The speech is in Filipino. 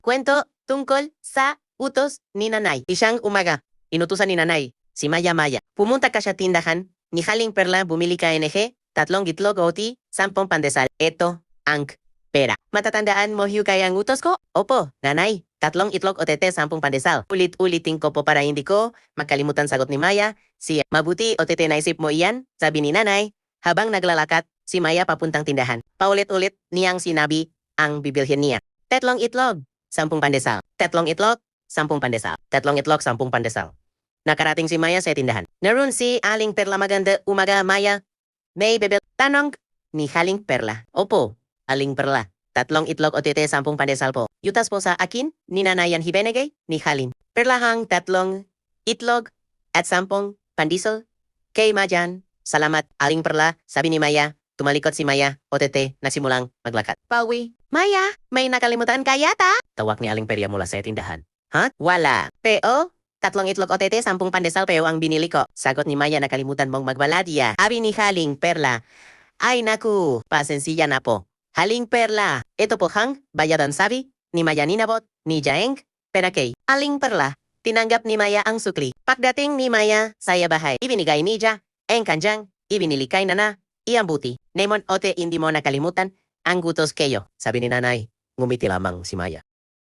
Kwento tungkol sa utos ni nanay. Isang umaga, inutusan ni nanay, si Maya Maya. Pumunta ka sa tindahan, ni Haling Perla bumili ka NG, 3 itlog oti, 10 pandesal. Ito ang pera. Matatandaan mo Hyukay ang utos ko? Opo, nanay. 3 itlog otete, 10 pandesal. Ulit-ulitin ko po para hindi ko makalimutan, sagot ni Maya. Si mabuti otete, naisip mo iyan, sabi ni nanay. Habang naglalakat, si Maya papuntang tindahan. Paulit-ulit niyang sinabi ang bibilhin niya. 3 itlog, 10 pandesal. 3 itlog, 10 pandesal. 3 itlog, 10 pandesal. Nakarating si Maya sa tindahan. Naroon si Aling Perla. Maganda umaga, Maya. May bebel? Tanong ni Haling Perla. Opo, Aling Perla. 3 itlog otete, 10 pandesal po. Yutas po sa akin, ni nanayan hibenegay ni Haling Perlahang 3 itlog at 10 pandesal. Kay Majan, salamat Aling Perla, sabi ni Maya. Tumalikot si Maya, otete, nagsimulang maglakad. Pawi. Maya, may nakalimutan ka yata? Tawag ni Aling Perya mula sa tindahan. Ha? Wala. Peo? 3 itlog otete, 10 pandesal peo ang binili ko. Sagot ni Maya, nakalimutan mong magbaladya. Abi ni Haling Perla. Ay naku, pasensya na po. Haling Perla, ito po hang bayadan, sabi ni Maya. Ninabot ni Jaeng pera kay Aling Perla. Tinanggap ni Maya ang sukli. Pagdating ni Maya sa bahay, ibinigay ni Ja ang kanjang ibinili kay Nana. Iambuti. Nemon ote, hindi mo nakalimutan ang gutos kayo, sabi ni nanay. Ngumiti lamang si Maya.